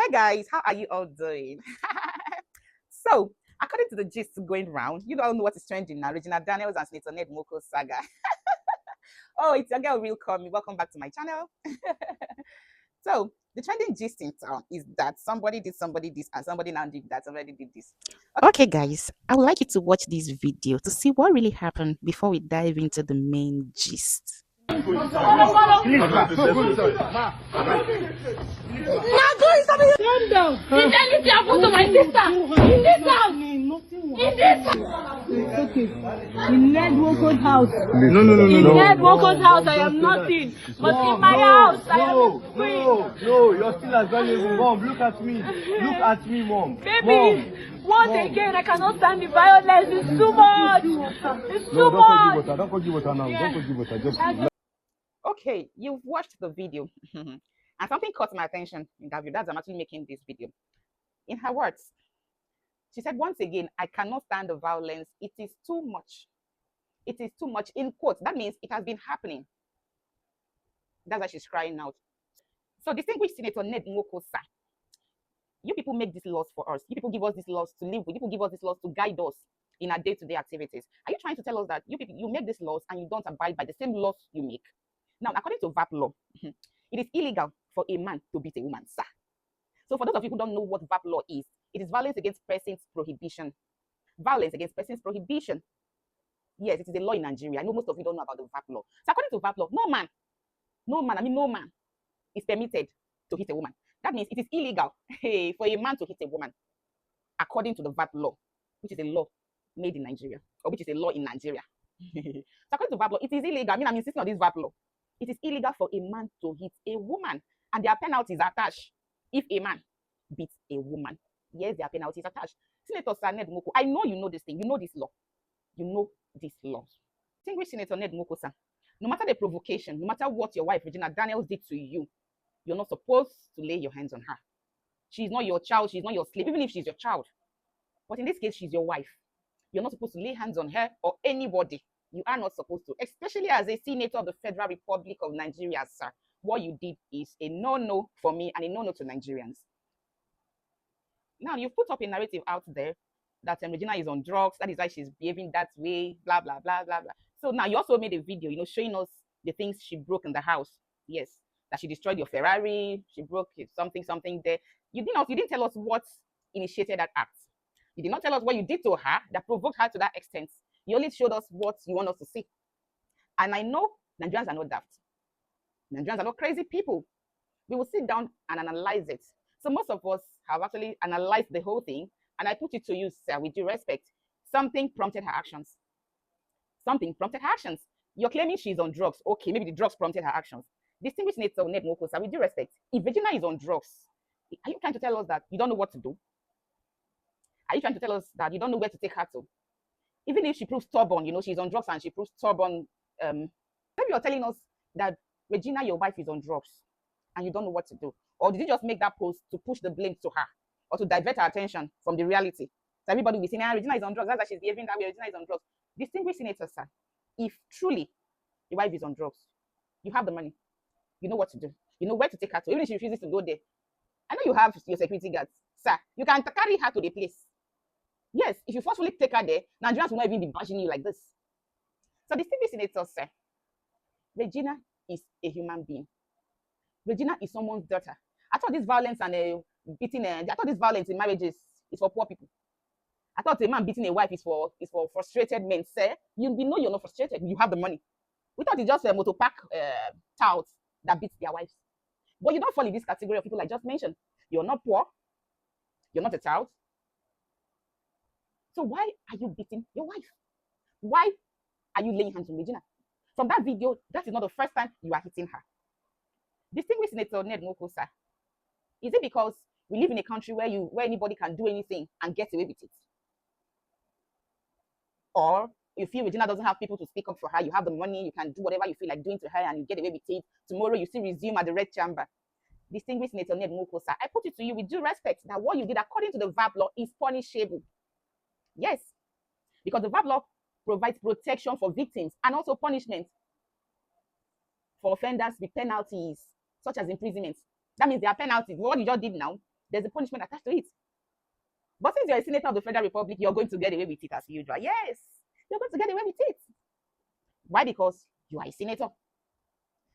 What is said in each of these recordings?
Hey guys, how are you all doing? So, according to the gist going round, you don't know what is trending now. Regina Daniels and Senator Ned Nwoko saga. Oh, it's your girl, Real Call Me. Welcome back to my channel. So, the trending gist in town is that somebody did this, and somebody now did that, somebody did this. Okay, guys, I would like you to watch this video to see what really happened before we dive into the main gist. Please, calm down. Did anything happen to my sister? In this house? In this house? It's okay. In Ned Nwoko's house. No. In Ned Nwoko's house, I am nothing. But in my house, I am free. No, you're still as valuable. Mom, look at me. Look at me, Mom. Baby, once again, I cannot stand the violence. It's too much. It's too much. Don't go give water now. Don't go give water. Just. Okay, you've watched the video. And something caught my attention in that video. That's why I'm actually making this video. In her words, she said, once again, I cannot stand the violence. It is too much. It is too much. In quotes, that means it has been happening. That's why she's crying out. So, distinguished Senator Ned Nwoko, sir, you people make these laws for us. You people give us these laws to live with. You people give us these laws to guide us in our day-to-day activities. Are you trying to tell us that you people, you make these laws and you don't abide by the same laws you make? Now, according to VAP law, it is illegal for a man to beat a woman, sir. So for those of you who don't know what VAP law is, it is violence against persons prohibition. Violence against persons prohibition. Yes, it is a law in Nigeria. I know most of you don't know about the VAP law. So according to VAP law, no man is permitted to hit a woman. That means it is illegal for a man to hit a woman, according to the VAP law, which is a law made in Nigeria, or which is a law in Nigeria. So according to VAP law, it is illegal. I'm insisting on this VAP law. It is illegal for a man to hit a woman, and there are penalties attached if a man beats a woman. Yes, there are penalties attached. Senator Ned Nwoko, I know you know this thing. You know this law. You know this law. Distinguished Senator Ned Nwoko, sir, no matter the provocation, no matter what your wife, Regina Daniels, did to you, you're not supposed to lay your hands on her. She's not your child. She's not your slave, even if she's your child. But in this case, she's your wife. You're not supposed to lay hands on her or anybody. You are not supposed to, especially as a senator of the Federal Republic of Nigeria, sir. What you did is a no-no for me and a no-no to Nigerians. Now, you've put up a narrative out there that Regina is on drugs. That is why she's behaving that way, blah, blah, blah, blah, blah. So now you also made a video, showing us the things she broke in the house. Yes, that she destroyed your Ferrari. She broke something there. You didn't tell us what initiated that act. You did not tell us what you did to her that provoked her to that extent. You only showed us what you want us to see. And I know Nigerians are not daft. Nigerians are not crazy people. We will sit down and analyze it. So most of us have actually analyzed the whole thing. And I put it to you, sir, with due respect. Something prompted her actions. Something prompted her actions. You're claiming she's on drugs. Okay, maybe the drugs prompted her actions. Distinguished Senator Ned Nwoko, sir, with due respect, if Regina is on drugs, are you trying to tell us that you don't know what to do? Are you trying to tell us that you don't know where to take her to? Even if she proves stubborn, she's on drugs and she proves stubborn, maybe you're telling us that Regina, your wife, is on drugs and you don't know what to do. Or did you just make that post to push the blame to her or to divert her attention from the reality? So everybody will be saying, Regina is on drugs. That's why she's behaving that way. Regina is on drugs. Distinguished Senator, sir, if truly your wife is on drugs, you have the money. You know what to do. You know where to take her to. Even if she refuses to go there. I know you have your security guards. Sir, you can carry her to the place. Yes, if you forcefully take her there, Nigerians will not even be bashing you like this. So distinguished Senator, sir, Regina is a human being. Regina is someone's daughter. I thought this violence and beating, I thought this violence in marriages is for poor people. I thought a man beating a wife is for frustrated men. Sir, we know you're not frustrated. You have the money. We thought it's just a motor park touts that beats their wives. But you don't fall in this category of people I just mentioned. You're not poor. You're not a child. So why are you beating your wife? Why are you laying hands on Regina? From that video, that is not the first time you are hitting her. Distinguished Senator Ned Nwoko, sir, is it because we live in a country where anybody can do anything and get away with it? Or you feel Regina doesn't have people to speak up for her, you have the money, you can do whatever you feel like doing to her and you get away with it. Tomorrow you still resume at the red chamber. Distinguished Senator Ned Nwoko, sir, I put it to you with due respect that what you did according to the VAP law is punishable. Yes, because the VAP law provides protection for victims and also punishment for offenders with penalties such as imprisonment. That means there are penalties. What you just did now, there's a punishment attached to it. But since you're a senator of the Federal Republic, you're going to get away with it as usual. Yes, you're going to get away with it. Why? Because you are a senator.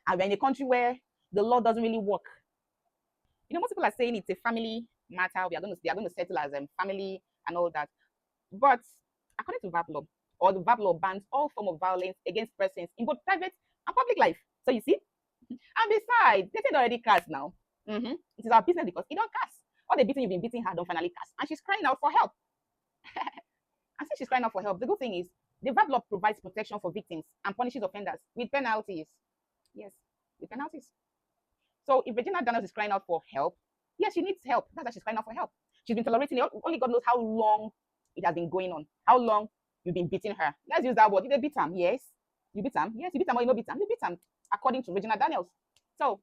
And we're in a country where the law doesn't really work. Most people are saying it's a family matter. They are going to settle as a family and all that. But according to VAP law, or the VAP law bans all form of violence against persons in both private and public life. So you see? And besides, they said already cast now. It is our business because it don't cast. All the beating you've been beating her don't finally cast. And she's crying out for help. And since she's crying out for help, the good thing is the VAP law provides protection for victims and punishes offenders with penalties. Yes, with penalties. So if Regina Daniel is crying out for help, yes, she needs help. That's why she's crying out for help. She's been tolerating it. Only God knows how long it has been going on. How long you've been beating her. Let's use that word. Did they beat him? Yes. You beat him? Yes, you beat him or you not beat him? You beat him, according to Regina Daniels. So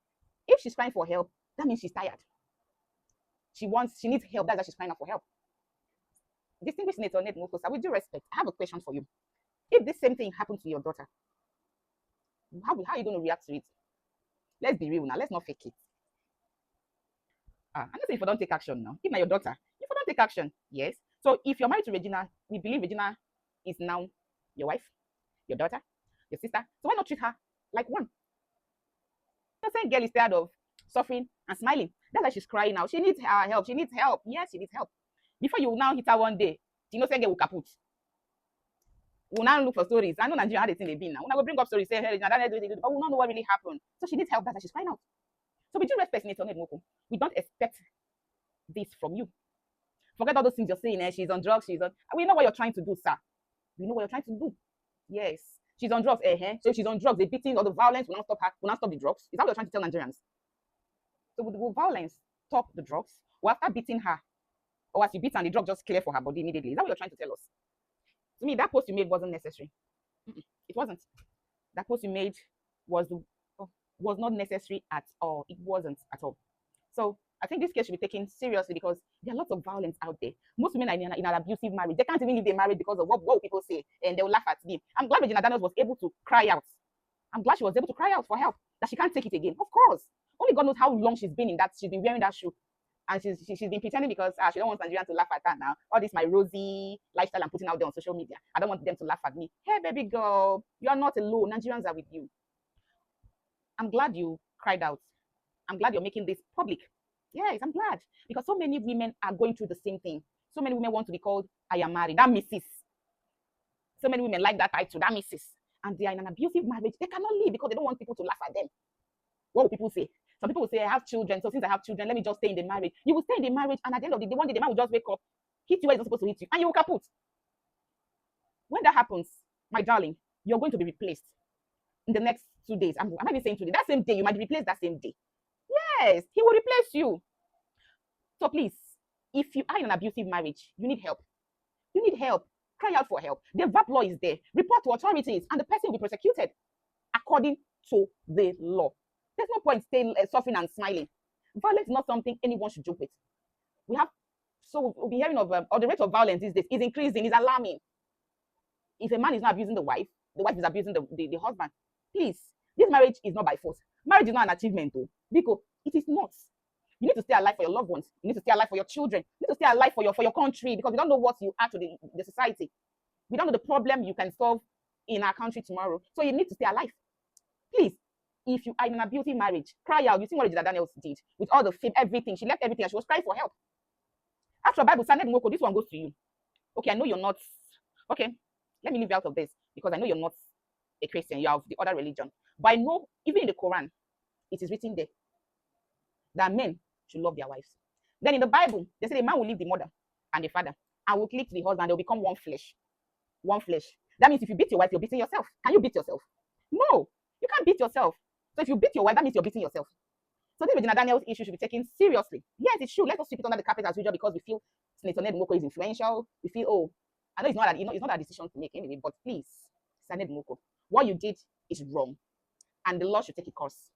if she's crying for help, that means she's tired. She needs help. That's why she's crying out for help. Distinguished Senator Ned Nwoko, sir, with due respect, I have a question for you. If this same thing happened to your daughter, how are you going to react to it? Let's be real now. Let's not fake it. I'm not saying if you don't take action now. If not your daughter, if you don't take action, yes. So if you're married to Regina, we believe Regina is now your wife, your daughter, your sister. So why not treat her like one? The same girl is tired of suffering and smiling. That's why she's crying now. She needs her help. She needs help. Yes, she needs help. Before you now hit her one day, say girl will kaput. We'll now look for stories. I know Nigeria had a thing they've been now. When I will bring up stories, say, hey, but we'll not know what really happened. So she needs help. That's why she's crying out. So with due respect, Senator Ned Nwoko, we don't expect this from you. Forget all those things you're saying. She's on drugs. We know what you're trying to do, sir. We know what you're trying to do. Yes. She's on drugs. So she's on drugs. The beating or the violence will not stop her. Will not stop the drugs. Is that what you're trying to tell Nigerians? So will violence stop the drugs? Or after beating her, or as you beat her and the drug just clear for her body immediately? Is that what you're trying to tell us? To me, that post you made wasn't necessary. It wasn't. That post you made was not necessary at all. It wasn't at all. So I think this case should be taken seriously because there are lots of violence out there. Most women are in an abusive marriage. They can't even leave their marriage because of what people say, and they will laugh at them. I'm glad Regina Daniels was able to cry out. I'm glad she was able to cry out for help, that she can't take it again. Of course. Only God knows how long she's been wearing that shoe. And she's been pretending because she don't want Nigerians to laugh at her now. All this my rosy lifestyle I'm putting out there on social media. I don't want them to laugh at me. Hey, baby girl, you are not alone. Nigerians are with you. I'm glad you cried out. I'm glad you're making this public. Yes, I'm glad. Because so many women are going through the same thing. So many women want to be called, I am married, that Mrs. So many women like that title, that Mrs. And they are in an abusive marriage. They cannot leave because they don't want people to laugh at them. What will people say? Some people will say, I have children, so since I have children, let me just stay in the marriage. You will stay in the marriage, and at the end of the day, one day the man will just wake up, hit you where he's not supposed to hit you, and you will kaput. When that happens, my darling, you're going to be replaced in the next 2 days. I might be saying 2 days. That same day, you might be replaced that same day. Yes, he will replace you. So please, if you are in an abusive marriage, you need help. You need help. Cry out for help. The VAP law is there. Report to authorities, and the person will be prosecuted according to the law. There's no point staying suffering and smiling. Violence is not something anyone should joke with. We'll be hearing of, or the rate of violence these days is increasing, is alarming. If a man is not abusing the wife is abusing the husband. Please, this marriage is not by force. Marriage is not an achievement, though. Because it is not. You need to stay alive for your loved ones. You need to stay alive for your children. You need to stay alive for your country, because we don't know what you add to the society. We don't know the problem you can solve in our country tomorrow. So you need to stay alive. Please, if you are in an abusive marriage, cry out. You see what Regina Daniels did with all the fame, everything. She left everything and she was crying for help. After Bible, Ned Nwoko, this one goes to you. Okay, I know you're not. Okay, let me leave you out of this because I know you're not a Christian. You are of the other religion. But I know even in the Quran, it is written there that men should love their wives. Then in the Bible, they say the man will leave the mother and the father and will cleave to the husband. They'll become one flesh. One flesh. That means if you beat your wife, you're beating yourself. Can you beat yourself? No, you can't beat yourself. So if you beat your wife, that means you're beating yourself. So this Regina Daniels issue should be taken seriously. Yes, it's true. Let us sweep it under the carpet as usual because we feel Senator Ned Nwoko is influential. We feel, oh, I know it's not a decision to make anyway, but please, Senator Ned Nwoko, what you did is wrong. And the law should take a course.